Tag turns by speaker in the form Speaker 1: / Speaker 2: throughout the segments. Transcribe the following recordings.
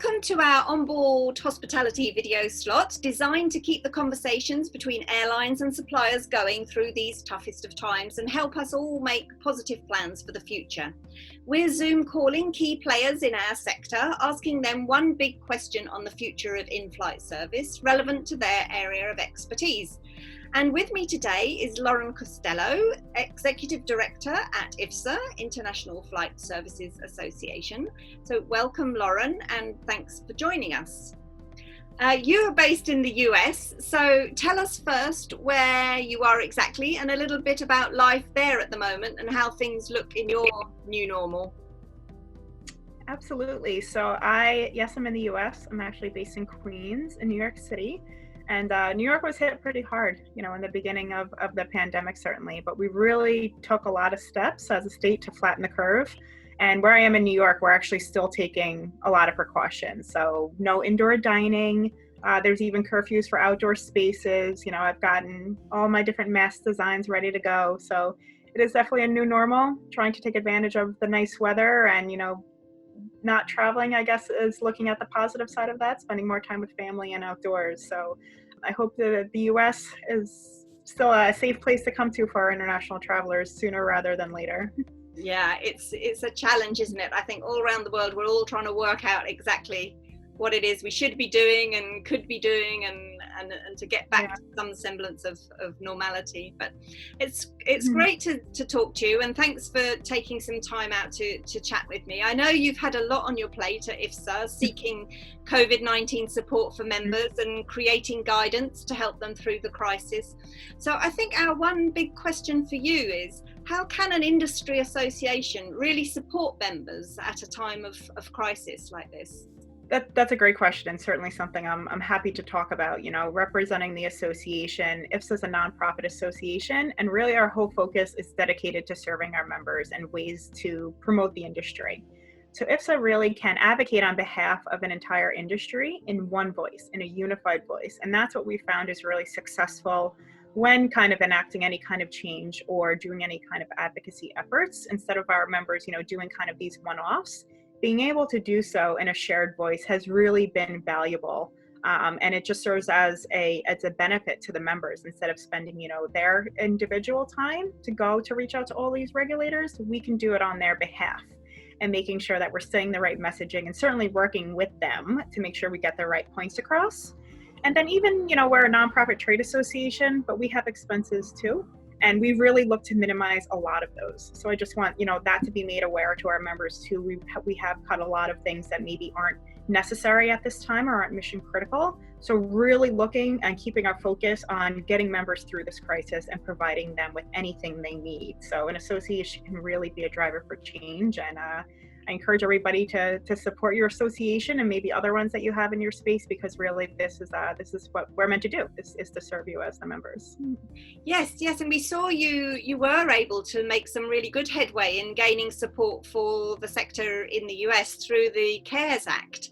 Speaker 1: Welcome to our onboard hospitality video slot, designed to keep the conversations between airlines and suppliers going through these toughest of times and help us all make positive plans for the future. We're Zoom calling key players in our sector, asking them one big question on the future of in-flight service relevant to their area of expertise. And with me today is Lauren Costello, Executive Director at IFSA, International Flight Services Association. So welcome, Lauren, and thanks for joining us. You are based in the US, so tell us first where you are exactly and a little bit about life there at the moment and how things look in your new normal.
Speaker 2: Absolutely. So I'm in the US. I'm actually based in Queens in New York City. And New York was hit pretty hard, in the beginning of the pandemic, certainly. But we really took a lot of steps as a state to flatten the curve. And where I am in New York, we're actually still taking a lot of precautions. So no indoor dining. There's even curfews for outdoor spaces. I've gotten all my different mask designs ready to go. So it is definitely a new normal, trying to take advantage of the nice weather and, not traveling, I guess, is looking at the positive side of that, spending more time with family and outdoors. So I hope that the US is still a safe place to come to for our international travelers sooner rather than later.
Speaker 1: Yeah, it's a challenge, isn't it? I think all around the world, we're all trying to work out exactly what it is we should be doing and could be doing and to get back to some semblance of normality. But it's great to talk to you, and thanks for taking some time out to chat with me. I know you've had a lot on your plate at IFSA, seeking COVID-19 support for members and creating guidance to help them through the crisis. So I think our one big question for you is, how can an industry association really support members at a time of crisis like this?
Speaker 2: That's a great question, and certainly something I'm happy to talk about. Representing the association, IFSA is a nonprofit association, and really our whole focus is dedicated to serving our members and ways to promote the industry. So IFSA really can advocate on behalf of an entire industry in one voice, in a unified voice, and that's what we found is really successful when kind of enacting any kind of change or doing any kind of advocacy efforts, instead of our members, doing kind of these one-offs. Being able to do so in a shared voice has really been valuable, and it just serves as a benefit to the members. Instead of spending their individual time to reach out to all these regulators, we can do it on their behalf, and making sure that we're saying the right messaging and certainly working with them to make sure we get the right points across. And then even we're a nonprofit trade association, but we have expenses too. And we really look to minimize a lot of those. So I just want, that to be made aware to our members too. We have cut a lot of things that maybe aren't necessary at this time or aren't mission critical. So really looking and keeping our focus on getting members through this crisis and providing them with anything they need. So an association can really be a driver for change, and I encourage everybody to support your association and maybe other ones that you have in your space, because really this is what we're meant to do, is to serve you as the members.
Speaker 1: Yes, and we saw you were able to make some really good headway in gaining support for the sector in the US through the CARES Act,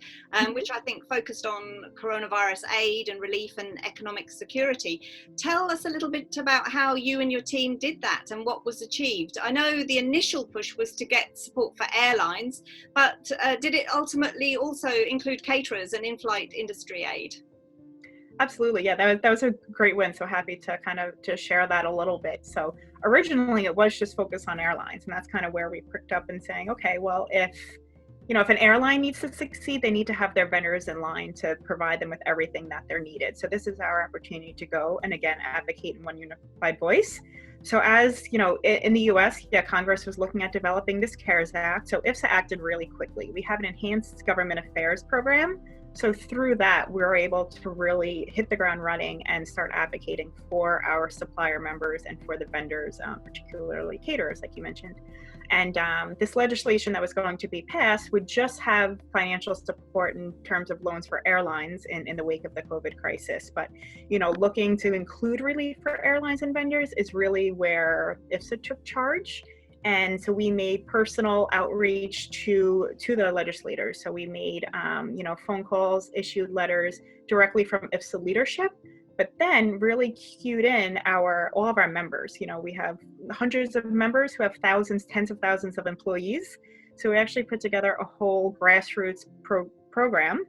Speaker 1: which I think focused on coronavirus aid and relief and economic security. Tell us a little bit about how you and your team did that and what was achieved. I know the initial push was to get support for airlines, but did it ultimately also include caterers and in-flight industry aid?
Speaker 2: Absolutely, yeah, that was a great win. So happy to share that a little bit. So originally it was just focused on airlines, and that's kind of where we picked up and saying, okay, well, if an airline needs to succeed, they need to have their vendors in line to provide them with everything that they're needed. So this is our opportunity to go and again advocate in one unified voice. So as in the US, Congress was looking at developing this CARES Act. So IFSA acted really quickly. We have an enhanced government affairs program. So through that, we're able to really hit the ground running and start advocating for our supplier members and for the vendors, particularly caterers, like you mentioned. And this legislation that was going to be passed would just have financial support in terms of loans for airlines in the wake of the COVID crisis. But, looking to include relief for airlines and vendors is really where IFSA took charge. And so we made personal outreach to the legislators. So we made, phone calls, issued letters directly from IFSA leadership, but then really cued in all of our members. We have hundreds of members who have thousands, tens of thousands of employees. So we actually put together a whole grassroots program.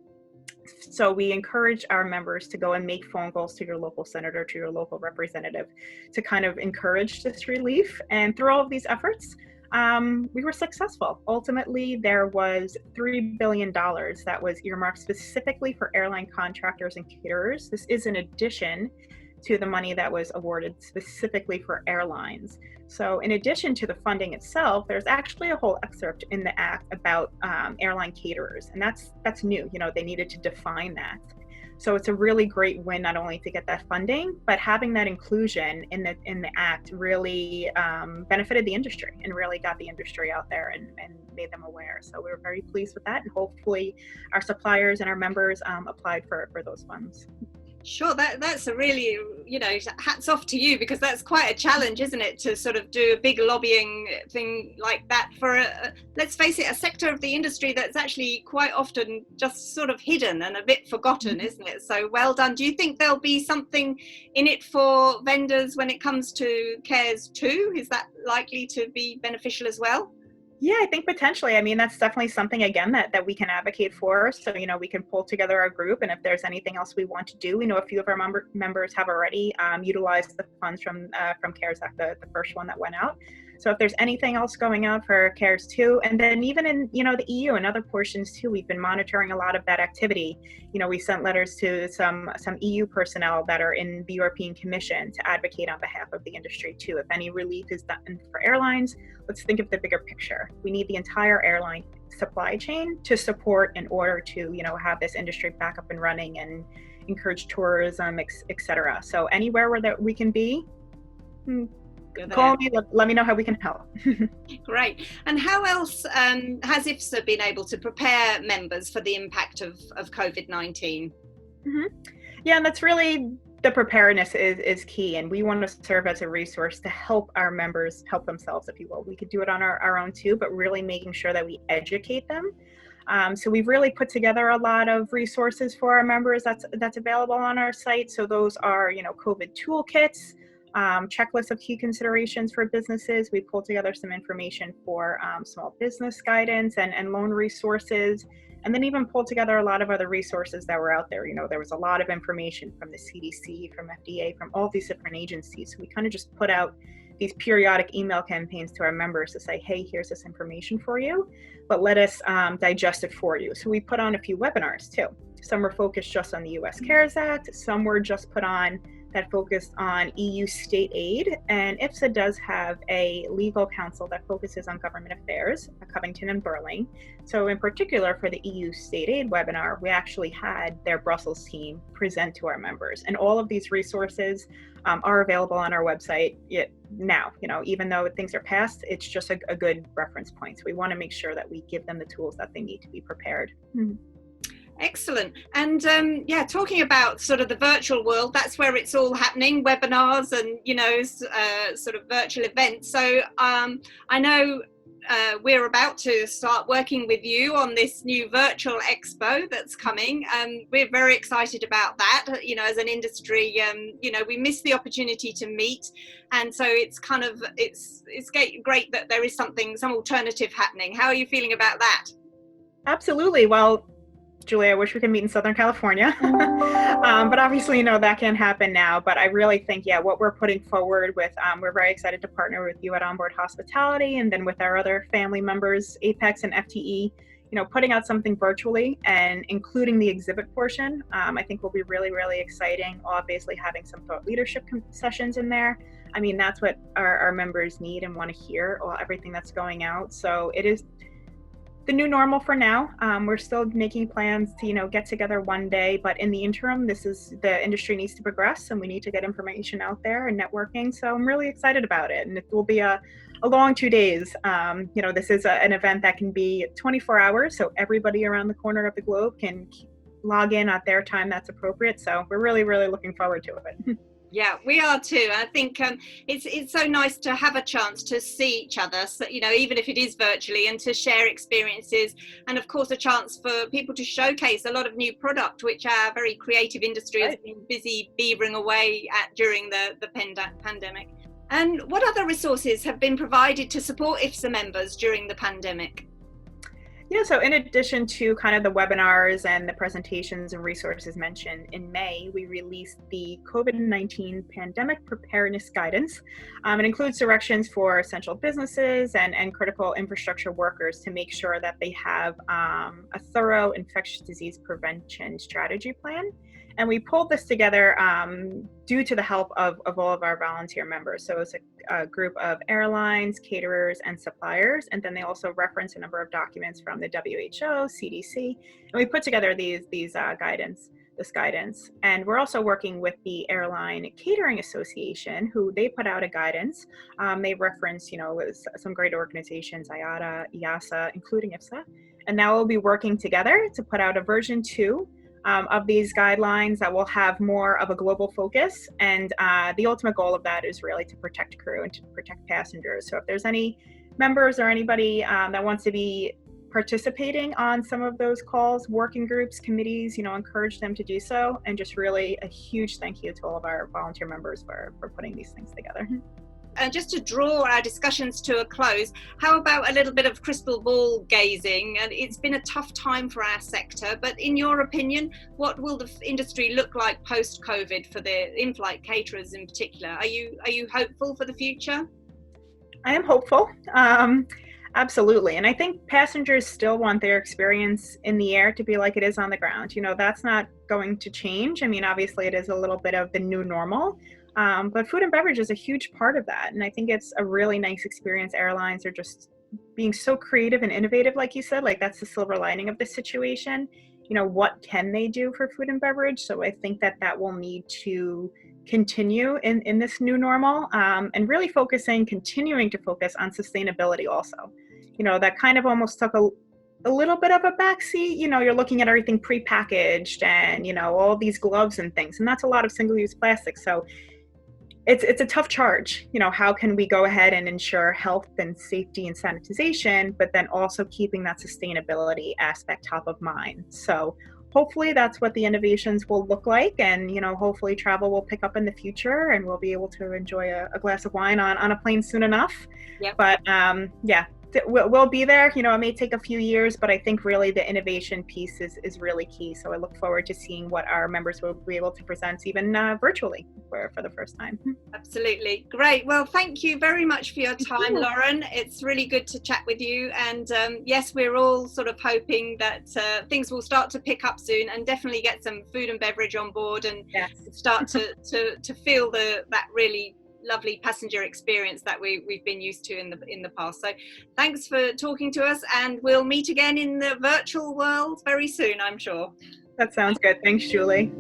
Speaker 2: So we encourage our members to go and make phone calls to your local senator, to your local representative, to kind of encourage this relief. And through all of these efforts, we were successful. Ultimately, there was $3 billion that was earmarked specifically for airline contractors and caterers. This is in addition to the money that was awarded specifically for airlines. So in addition to the funding itself, there's actually a whole excerpt in the act about airline caterers, and that's new. They needed to define that. So it's a really great win, not only to get that funding, but having that inclusion in the act really benefited the industry and really got the industry out there and made them aware. So we were very pleased with that, and hopefully our suppliers and our members applied for those funds.
Speaker 1: Sure, that's a really, hats off to you, because that's quite a challenge, isn't it, to sort of do a big lobbying thing like that for, let's face it, a sector of the industry that's actually quite often just sort of hidden and a bit forgotten, isn't it? So well done. Do you think there'll be something in it for vendors when it comes to CARES 2? Is that likely to be beneficial as well?
Speaker 2: Yeah, I think potentially. I mean, that's definitely something, again, that we can advocate for. So, we can pull together our group, and if there's anything else we want to do, we know a few of our members have already utilized the funds from CARES Act, the first one that went out. So if there's anything else going out for CARES 2, and then even in, the EU and other portions too, we've been monitoring a lot of that activity. We sent letters to some EU personnel that are in the European Commission to advocate on behalf of the industry too. If any relief is done for airlines, let's think of the bigger picture. We need the entire airline supply chain to support in order to, have this industry back up and running and encourage tourism, et cetera. So anywhere where that we can be, call me, let me know how we can help.
Speaker 1: Great. And how else has IFSA been able to prepare members for the impact of COVID-19?
Speaker 2: Yeah, and that's really, the preparedness is key, and we want to serve as a resource to help our members help themselves, if you will. We could do it on our own too, but really making sure that we educate them. So we've really put together a lot of resources for our members that's available on our site. So those are, COVID toolkits, checklists of key considerations for businesses. We pulled together some information for small business guidance and loan resources, and then even pulled together a lot of other resources that were out there. There was a lot of information from the CDC, from FDA, from all these different agencies. So we kind of just put out these periodic email campaigns to our members to say, hey, here's this information for you, but let us digest it for you. So we put on a few webinars too. Some were focused just on the US CARES Act. Some were just put on that focused on EU state aid. And IFSA does have a legal council that focuses on government affairs, Covington and Burling. So in particular for the EU state aid webinar, we actually had their Brussels team present to our members. And all of these resources are available on our website now. Even though things are past, it's just a good reference point. So we want to make sure that we give them the tools that they need to be prepared.
Speaker 1: Excellent. And talking about sort of the virtual world, that's where it's all happening, webinars and, sort of virtual events. So I know we're about to start working with you on this new virtual expo that's coming. We're very excited about that. As an industry, we miss the opportunity to meet. And so it's great that there is some alternative happening. How are you feeling about that?
Speaker 2: Absolutely. Well, Julie, I wish we could meet in Southern California, but obviously, that can't happen now. But I really think, what we're putting forward with, we're very excited to partner with you at Onboard Hospitality, and then with our other family members, Apex and FTE, putting out something virtually and including the exhibit portion, I think will be really, really exciting. Obviously, having some thought leadership sessions in there. I mean, that's what our members need and want to hear, everything that's going out. So it is the new normal for now. We're still making plans to, get together one day, but in the interim, the industry needs to progress and we need to get information out there and networking. So I'm really excited about it. And it will be a long 2 days. This is an event that can be 24 hours. So everybody around the corner of the globe can log in at their time that's appropriate. So we're really, really looking forward to it.
Speaker 1: Yeah, we are too. I think it's so nice to have a chance to see each other, so, even if it is virtually, and to share experiences, and of course a chance for people to showcase a lot of new product, which our very creative industry has been busy beavering away at during the pandemic. And what other resources have been provided to support IFSA members during the pandemic?
Speaker 2: Yeah, so in addition to kind of the webinars and the presentations and resources mentioned, in May, we released the COVID-19 Pandemic Preparedness Guidance. It includes directions for essential businesses and critical infrastructure workers to make sure that they have a thorough infectious disease prevention strategy plan. And we pulled this together due to the help of all of our volunteer members. So it's a group of airlines, caterers, and suppliers. And then they also reference a number of documents from the WHO, CDC. And we put together this guidance. And we're also working with the Airline Catering Association, who they put out a guidance. They reference, some great organizations, IATA, IASA, including IFSA. And now we'll be working together to put out a version 2 of these guidelines that will have more of a global focus. And the ultimate goal of that is really to protect crew and to protect passengers. So if there's any members or anybody that wants to be participating on some of those calls, working groups, committees, encourage them to do so. And just really a huge thank you to all of our volunteer members for putting these things together.
Speaker 1: And just to draw our discussions to a close, how about a little bit of crystal ball gazing? And it's been a tough time for our sector, but in your opinion, what will the industry look like post-COVID for the in-flight caterers in particular? Are you hopeful for the future?
Speaker 2: I am hopeful. Absolutely. And I think passengers still want their experience in the air to be like it is on the ground. That's not going to change. I mean, obviously it is a little bit of the new normal. But food and beverage is a huge part of that. And I think it's a really nice experience. Airlines are just being so creative and innovative, like you said, like that's the silver lining of this situation. What can they do for food and beverage? So I think that will need to continue in this new normal, and really continuing to focus on sustainability also. That kind of almost took a little bit of a backseat. You're looking at everything prepackaged and, all these gloves and things, and that's a lot of single-use plastic. So it's a tough charge. How can we go ahead and ensure health and safety and sanitization, but then also keeping that sustainability aspect top of mind? So hopefully that's what the innovations will look like. And, hopefully travel will pick up in the future and we'll be able to enjoy a glass of wine on a plane soon enough.
Speaker 1: Yep.
Speaker 2: But yeah, we'll be there. It may take a few years, but I think really the innovation piece is really key. So I look forward to seeing what our members will be able to present even virtually for the first time.
Speaker 1: Absolutely. Great. Well, thank you very much for your time, Lauren. It's really good to chat with you. And yes, we're all sort of hoping that things will start to pick up soon and definitely get some food and beverage on board and start to feel that really lovely passenger experience that we've been used to in the past. So thanks for talking to us, and we'll meet again in the virtual world very soon, I'm sure.
Speaker 2: That sounds good. Thanks, Julie.